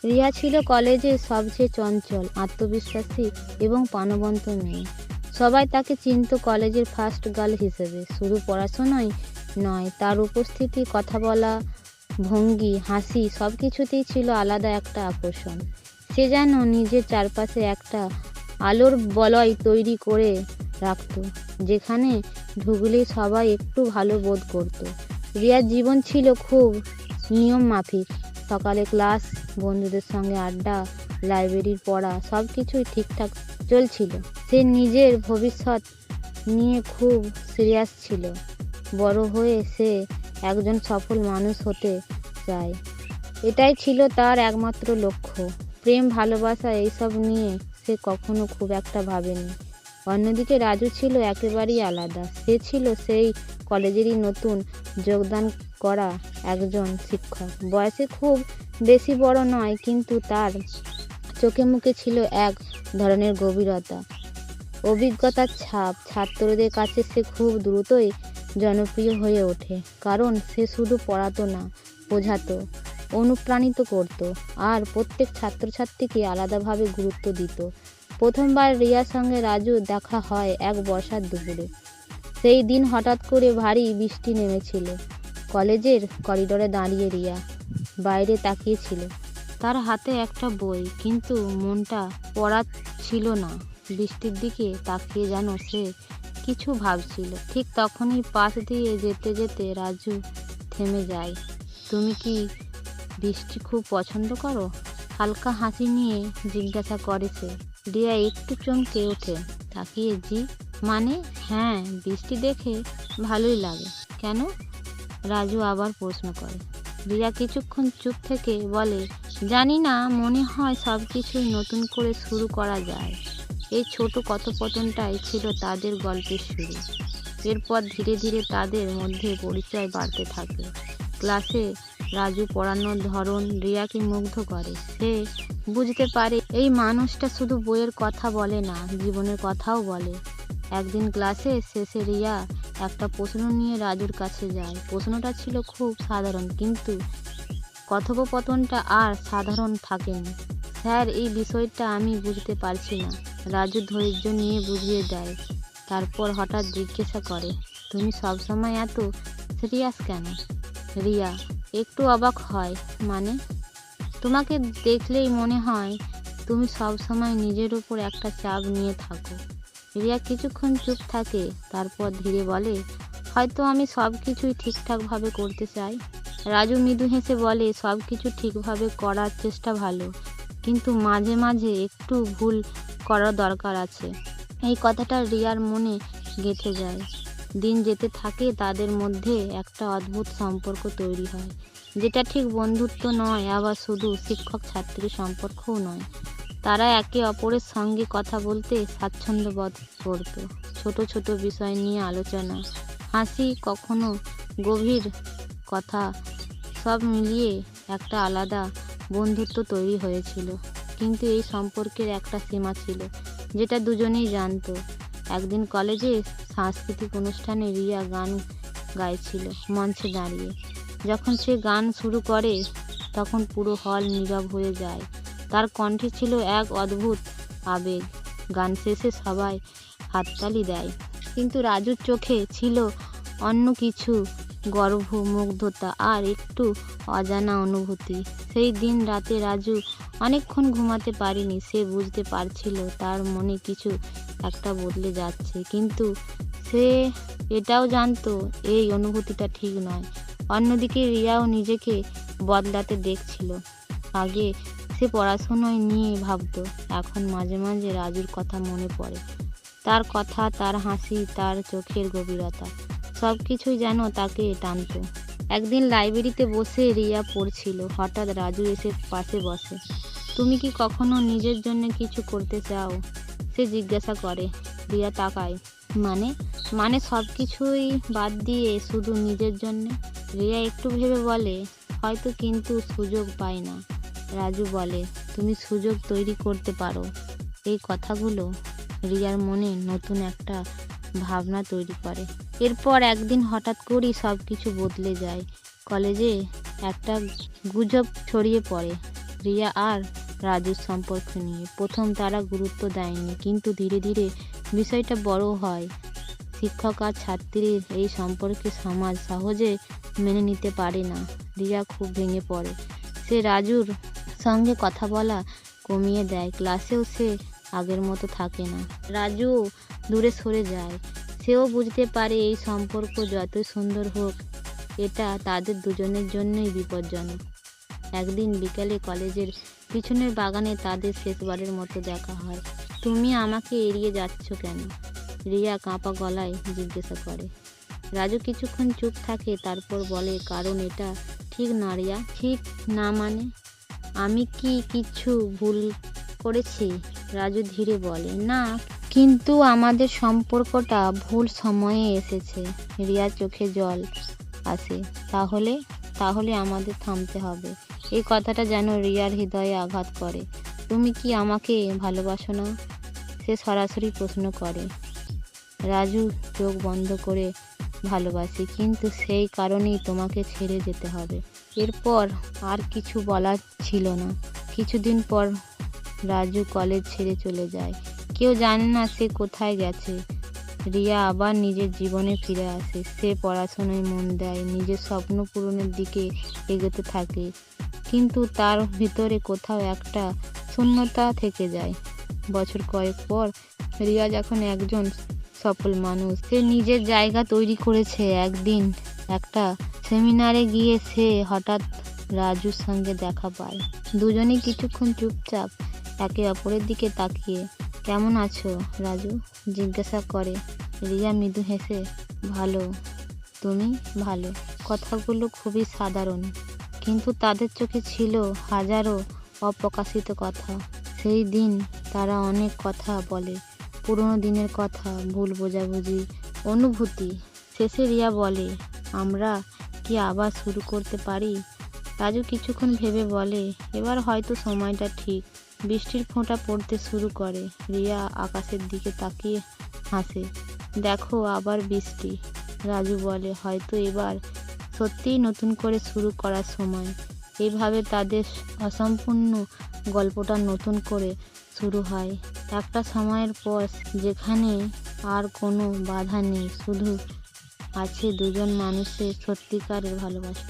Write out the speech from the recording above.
রিয়া ছিল কলেজের সবচেয়ে চঞ্চল, আত্মবিশ্বাসী এবং প্রাণবন্ত মেয়ে। সবাই তাকে চিনত কলেজের ফার্স্ট গার্ল হিসেবে। শুধু পড়াশোনাই নয়, তার উপস্থিতি, কথা বলা, ভঙ্গি, হাসি সব কিছুতেই ছিল আলাদা একটা আকর্ষণ। সে যেন নিজের চারপাশে একটা আলোর বলয় তৈরি করে রাখত, যেখানে ঢুকলেই সবাই একটু ভালো বোধ করত। রিয়ার জীবন ছিল খুব নিয়ম মাফিক। সকালে ক্লাস, বন্ধুদের সঙ্গে আড্ডা, লাইব্রেরির পড়া সব কিছুই ঠিকঠাক চলছিল। সে নিজের ভবিষ্যৎ নিয়ে খুব সিরিয়াস ছিল। বড় হয়ে সে একজন সফল মানুষ হতে চায়, এটাই ছিল তার একমাত্র লক্ষ্য। প্রেম, ভালোবাসা এইসব নিয়ে সে কখনো খুব একটা ভাবেনি। অন্যদিকে রাজু ছিল একেবারেই আলাদা। সে ছিল সেই কলেজেরই নতুন যোগদান করা একজন শিক্ষক। বয়সে খুব বেশি বড় নয়, কিন্তু তার চোখে মুখে ছিল এক ধরনের গভীরতা, অভিজ্ঞতার ছাপ। ছাত্রদের কাছে সে খুব দ্রুতই জনপ্রিয় হয়ে ওঠে, কারণ সে শুধু পড়াতো না, বোঝাতো, অনুপ্রাণিত করত, আর প্রত্যেক ছাত্রছাত্রীকে আলাদাভাবে গুরুত্ব দিত। প্রথমবার রিয়ার সঙ্গে রাজুর দেখা হয় এক বর্ষার দুপুরে। সেই দিন হঠাৎ করে ভারী বৃষ্টি নেমেছিল। কলেজের করিডোরে দাঁড়িয়ে রিয়া বাইরে তাকিয়েছিল। তার হাতে একটা বই, কিন্তু মনটা পড়া ছিল না। বৃষ্টির দিকে তাকিয়ে যেন সে কিছু ভাবছিল। ঠিক তখনই পাশ দিয়ে যেতে যেতে রাজু থেমে যায়। তুমি কি বৃষ্টি খুব পছন্দ করো? হালকা হাসি নিয়ে জিজ্ঞাসা করে সে। রিয়া একটু চমকে ওঠে, তাকিয়ে জি মানে হ্যাঁ, বৃষ্টি দেখে ভালোই লাগে। কেন? রাজু আবার প্রশ্ন করে। রিয়া কিছুক্ষণ চুপ থেকে বলে, জানি না, মনে হয় সব কিছুই নতুন করে শুরু করা যায়। এই ছোট কথোপকথনটাই ছিল তাদের গল্পের শুরু। এরপর ধীরে ধীরে তাদের মধ্যে পরিচয় বাড়তে থাকে। ক্লাসে রাজু পড়ানোর ধরন রিয়াকে মুগ্ধ করে। সে বুঝতে পারে এই মানুষটা শুধু বইয়ের কথা বলে না, জীবনের কথাও বলে। একদিন ক্লাসে শেষে রিয়া একটা প্রশ্ন নিয়ে রাজুর কাছে যায়। প্রশ্নটা ছিল খুব সাধারণ, কিন্তু কথোপকথনটা আর সাধারণ থাকেনি। স্যার, এই বিষয়টা আমি বুঝতে পারছি না। রাজু ধৈর্য নিয়ে বুঝিয়ে দেয়। তারপর হঠাৎ জিজ্ঞাসা করে, তুমি সবসময় এত সিরিয়াস কেন? রিয়া একটু অবাক হয়। মানে? তোমাকে দেখলেই মনে হয় তুমি সবসময় নিজের উপর একটা চাপ নিয়ে থাকো। রিয়া কিছুক্ষণ চুপ থাকে, তারপর ধীরে বলে, হয়তো আমি সব কিছুই ঠিকঠাকভাবে করতে চাই। রাজু মৃদু হেসে বলে, সব কিছু ঠিকভাবে করার চেষ্টা ভালো, কিন্তু মাঝে মাঝে একটু ভুল করার দরকার আছে। এই কথাটা রিয়ার মনে গেঁথে যায়। দিন যেতে থাকে, তাদের মধ্যে একটা অদ্ভুত সম্পর্ক তৈরি হয়, যেটা ঠিক বন্ধুত্ব নয়, আবার শুধু শিক্ষক ছাত্রীর সম্পর্কও নয়। তারা একে অপরের সঙ্গে কথা বলতে স্বাচ্ছন্দ্য বোধ করত। ছোট ছোট বিষয় নিয়ে আলোচনা, হাসি, কখনো গভীর কথা, সব মিলিয়ে একটা আলাদা বন্ধুত্ব তৈরি হয়েছিল। কিন্তু এই সম্পর্কের একটা সীমা ছিল, যেটা দুজনেই জানতো। একদিন কলেজে সাংস্কৃতিক অনুষ্ঠানে রিয়া গান গাইছিল মঞ্চে দাঁড়িয়ে। যখন সে গান শুরু করে, তখন পুরো হল নীরব হয়ে যায়। তার কণ্ঠে ছিল এক অদ্ভুত আবেগ। গান শেষে সবাই হাততালি দেয়, কিন্তু রাজুর চোখে ছিল অন্য কিছু, গর্ব, মুগ্ধতা আর একটু অজানা অনুভূতি। সেই দিন রাতে রাজু অনেকক্ষণ ঘুমাতে পারেনি। সে বুঝতে পারছিল তার মনে কিছু একটা বদলে যাচ্ছে, কিন্তু সে এটাও জানতো এই অনুভূতিটা ঠিক নয়। অন্যদিকে রিয়াও নিজেকে বদলাতে দেখছিল। আগে সে পড়াশোনায় নিয়ে ভাবতো, এখন মাঝে মাঝে রাজুর কথা মনে পড়ে। তার কথা, তার হাসি, তার চোখের গভীরতা, সব কিছুই যেন তাকে টানত। একদিন লাইব্রেরিতে বসে রিয়া পড়ছিল। হঠাৎ রাজু এসে পাশে বসে। তুমি কি কখনো নিজের জন্য কিছু করতে চাও? সে জিজ্ঞাসা করে। রিয়া তাকায়। মানে? মানে সব কিছুই বাদ দিয়ে শুধু নিজের জন্যে? রিয়া একটু ভেবে বলে, হয়তো, কিন্তু সুযোগ পাই না। রাজু বলে, তুমি সুযোগ তৈরি করতে পারো। এই কথাগুলো রিয়ার মনে নতুন একটা ভাবনা তৈরি করে। এরপর একদিন হঠাৎ করেই সব কিছু বদলে যায়। কলেজে একটা গুজব ছড়িয়ে পড়ে। রিয়া আর রাজুর সম্পর্ক নিয়ে। প্রথম তারা গুরুত্ব দেয়নি, কিন্তু ধীরে ধীরে বিষয়টা বড় হয়। শিক্ষক আর ছাত্রীর এই সম্পর্কে সমাজ সহজে মেনে নিতে পারে না। রিয়া খুব ভেঙে পড়ে। সে রাজুর সঙ্গে কথা বলা কমিয়ে দেয়, ক্লাসেও সে আগের মতো থাকে না। রাজুও দূরে সরে যায়। সেও বুঝতে পারে এই সম্পর্ক যতই সুন্দর হোক, এটা তাদের দুজনের জন্যই বিপজ্জনক। একদিন বিকেলে কলেজের পিছনের বাগানে তাদের শেষবারের মতো দেখা হয়। তুমি আমাকে এড়িয়ে যাচ্ছ কেন? রিয়া কাঁপা গলায় জিজ্ঞাসা করে। রাজু কিছুক্ষণ চুপ থাকে, তারপর বলে, কারণ এটা ঠিক না রিয়া। ঠিক না মানে? আমি কি কিছু ভুল করেছি? রাজু ধীরে বলে, না, কিন্তু আমাদের সম্পর্কটা ভুল সময়ে এসেছে। রিয়ার চোখে জল আসে। তাহলে তাহলে আমাদের থামতে হবে। এই কথাটা যেন রিয়ার হৃদয়ে আঘাত করে। তুমি কি আমাকে ভালোবাসো না? সে সরাসরি প্রশ্ন করে। রাজু চোখ বন্ধ করে, ভালোবাসি, কিন্তু সেই কারণেই তোমাকে ছেড়ে যেতে হবে। এরপর আর কিছু বলার ছিল না। কিছুদিন পর রাজু কলেজ ছেড়ে চলে যায়। কেউ জানে না সে কোথায় গেছে। রিয়া আবার নিজের জীবনে ফিরে আসে। সে পড়াশোনায় মন দেয়, নিজের স্বপ্ন পূরণের দিকে এগোতে থাকে, কিন্তু তার ভিতরে কোথাও একটা শূন্যতা থেকে যায়। বছর কয়েক পর রিয়া যখন একজন সফল মানুষ, সে নিজের জায়গা তৈরি করেছে। একদিন একটা সেমিনারে গিয়ে সে হঠাৎ রাজুর সঙ্গে দেখা পায়। দুজনেই কিছুক্ষণ চুপচাপ একে অপরের দিকে তাকিয়ে। কেমন আছো রাজু? জিজ্ঞাসা করে। রিয়া মৃদু হেসে, ভালো। তুমি? ভালো। কথাগুলো খুবই সাধারণ, কিন্তু তাদের চোখে ছিল হাজারো অপ্রকাশিত কথা। সেই দিন তারা অনেক কথা বলে, পুরনো দিনের কথা, ভুল বোঝাবুঝি, অনুভূতি। শেষে রিয়া বলে, আমরা কি আবার শুরু করতে পারি? রাজু কিছুক্ষণ ভেবে বলে, এবার হয়তো সময়টা ঠিক। বৃষ্টির ফোঁটা পড়তে শুরু করে। রিয়া আকাশের দিকে তাকিয়ে হাসে। দেখো, আবার বৃষ্টি। রাজু বলে, হয়তো এবার সত্যিই নতুন করে শুরু করার সময়। এইভাবে তাদের অসম্পূর্ণ গল্পটা নতুন করে শুরু হয়। একটা সময়ের পর, যেখানে আর কোনো বাধা নেই, শুধু আছে দুজন মানুষের সত্যিকারের ভালোবাসা।